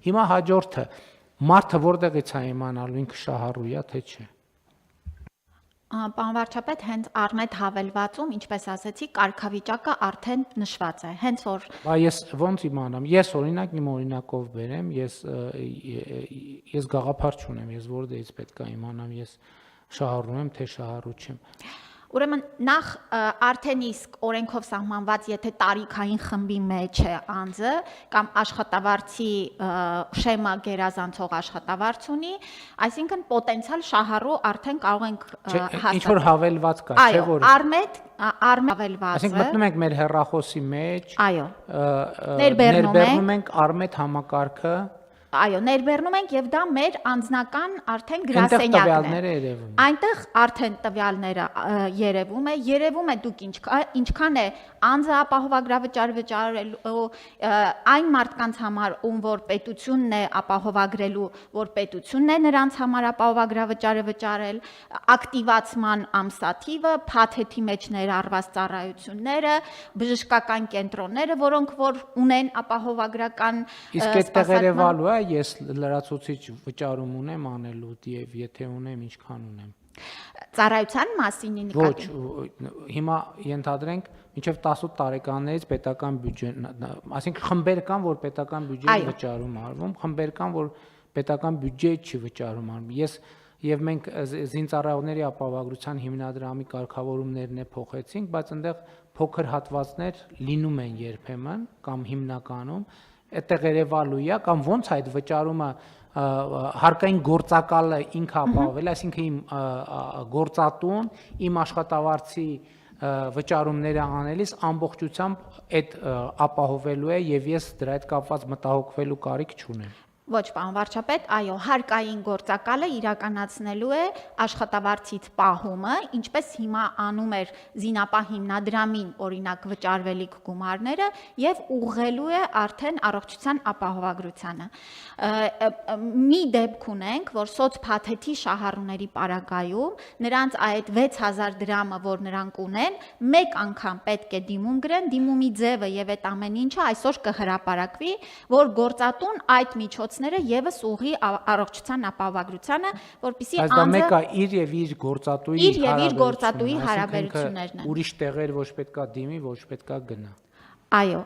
Հիմա հաջորդը մարդը որտեղից է իմանալու ինքը շահառու է թե չէ։ Պարոն վարչապետ, հենց Արմետ հավելվածում, ինչպես ասեցի, կարգավիճակը արդեն նշված է, հենց որ Բա ես ոնց իմանամ, ես օրինակ իմ օրինակով բերեմ, ես գաղափար չունեմ, ես որտեղից պետք է իմանամ, ես շահառու եմ թե շահառու չեմ։ Ուրեմն նախ արդեն իսկ օրենքով սահմանված, եթե տարիքային խմբի մեջ է անձը կամ աշխատավարձի շեմա գերազանցող աշխատավարձ ունի, այսինքն պոտենցիալ շահառու արդեն կարող ենք հաստատել։ Ինչ որ հավելված կա, չէ՞ որ։ Արմետ հավելված։ Այսինքն մտնում ենք մեր հեռախոսի մեջ, այո, ներբեռնում ենք Արմետ համակարգը։ Այո, ներբեռնում ենք եւ դա մեր անձնական արդեն գրասենյակն է։ Այնտեղ արդեն տվյալները երևում է դուք ինչքան է անձը ապահովագրավճար վճարելու այն մարդկանց համար, ում որ պետությունն է ապահովագրելու, որ պետությունն է նրանց համար ապահովագրավճարը վճարել, ակտիվացման ամսաթիվը, փաթեթի մեջ ներառված ծառայությունները, բժշկական կենտրոնները, որոնք որ ունեն ապահովագրական սպասարկման ես լրացուցիչ վճարում ունեմ անելու եւ եթե ունեմ ինչքան ունեմ։ Ծառայության մասին նկատի։ Ոչ, հիմա ենթադրենք մինչև 18 տարեկաններից պետական բյուջեն, այսինքն խմբեր կան, որ պետական բյուջեի վճարում արվում, խմբեր կան, որ պետական բյուջեի չի վճարում արվում։ Եվ մենք զինծառայողների ապահովագրության հիմնադրամի կարգավորումներն է փոխեցինք, բայց այնտեղ փոքր հատվածներ լինում են երբեմն կամ հիմնականում այդտեղ երևալու է կամ ոնց այդ վճարումը հարկային գործակալը ինքը ապահովել, այսինքն իմ գործատուն իմ աշխատավարձի վճարումները անելիս ամբողջությամբ այդ ապահովելու է եւ ես դրա հետ կապված մտահոգվելու կարիք չունեմ։ Ոչ, պարոն վարչապետ, այո, հարկային գործակալը իրականացնելու է աշխատավարձից պահումը, ինչպես հիմա անում էր զինապահ հիմնադրամին օրինակ վճարվելիք գումարները եւ ուղղելու է արդեն առողջության ապահովագրությանը։ Մի դեպք ունենք, որ սոցփաթեթի շահառուների պարագայում նրանց այդ 6000 դրամը, որ նրանք ունեն, մեկ անգամ պետք է դիմում գրեն, դիմումի ձևը եւ այդ ամեն ինչը այսօր կհրապարակվի, որ գործատուն այդ միջոց եւս ուղի առողջության ապահովագրությանը, որպեսզի անձը դա մեկը իր եւ իր գործատուի հարաբերություններն են։ Ուրիշ տեղեր ոչ պետքա դիմի, ոչ պետքա գնա։ Այո,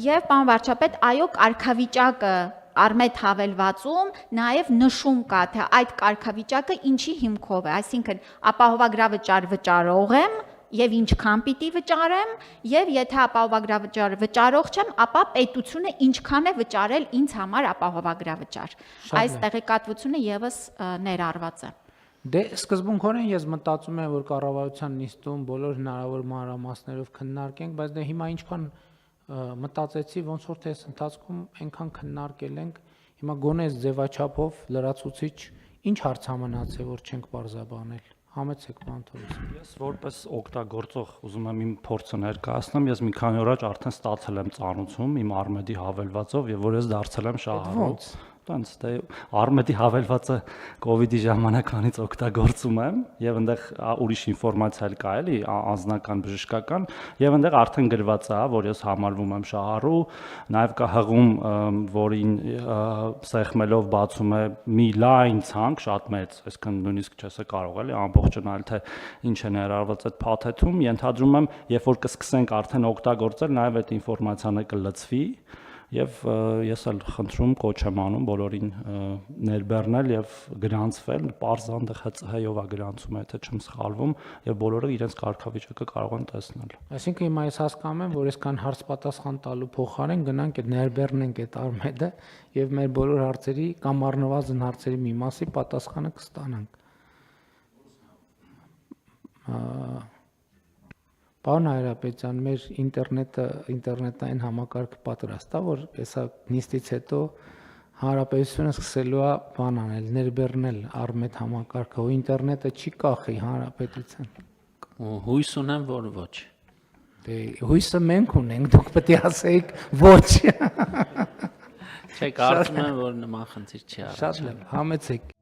եւ պարոն վարչապետ, այո, կարգավիճակը Արմետ հավելվածում նաև նշում կա, թե այդ կարգավիճակը ինչի հիմքով է, այսինքն ապահովագրավճար վճարող եմ եւ ինչքան պիտի վճարեմ եւ եթե ապահովագրավճար վճարող չեմ, ապա պետությունը ինչքան է վճարել ինձ համար ապահովագրավճար։ Այս տեղեկատվությունը եւս ներառված է։ Դե սկզբունքորեն ես մտածում եմ, որ կառավարության նիստում բոլոր հնարավոր մանրամասներով քննարկենք, բայց դե հիմա ինչքան մտածեցի, ոնց որ թե այս ընթացքում այնքան քննարկել ենք, հիմա գոնե ձևաչափով լրացուցիչ ինչ հարց մնաց է, որ չենք բարձրաբանել։ Համեցեք Մանթովից։ Ես որպես օգտագործող ուզում եմ իմ փորձը ներկայացնեմ, ես մի քանի օր առաջ արդեն ստացել եմ ծանուցում իմ Արմեդի հավելվածով եւ որ ես դարձել եմ շահառու։ Տենց դե Արմեդի հավելվածը կոവിഡ്ի ժամանականից օգտագործում եմ եւ այնտեղ ուրիշ ինֆորմացիա էլ կա էլի անձնական բժշկական եւ այնտեղ արդեն գրված է, որ ես համարվում եմ շահառու, նաեւ կա հղում, որին սեղմելով բացում է մի լայն ցանկ, շատ մեծ, այսինքն նույնիսկ չես կարող էլի ամբողջանալ թե ինչ է ներառված այդ փաթեթում, ենթադրում եմ, երբ որ կսկսենք արդեն օգտագործել, նաեւ այդ ինֆորմացիան կլծվի Եվ ես էլ խնդրում կոչ եմ անում բոլորին ներբեռնել եւ գրանցվել, պարզան ՀՑՀ-ով է գրանցում, եթե չեմ սխալվում, եւ բոլորը իրենց կարգավիճակը կարող են տեսնել։ Այսինքն հիմա ես հասկանում եմ, որ այսքան հարց պատասխան տալու փոխարեն գնանք այդ ներբեռնենք այդ Արմեդը եւ մեր բոլոր հարցերի կամ առնվազն հարցերի մի մասի պատասխանը կստանանք։ Պարոն Հայրապետյան, մեր ինտերնետային համակարգը պատրաստ է, որ հեսա նիստից հետո հանրապետությունը սկսելու է բան անել, ներբեռնել Արմեդ համակարգը, ու ինտերնետը չի կախի հանրապետության։ Հույս ունեմ, որ ոչ։ Դե հույսը մենք ունենք, դուք պետք է ասեիք ոչ։ Չէ, կարծում եմ, որ նման խնդիր չի առաջանում։ Շատ լավ, համեցեք։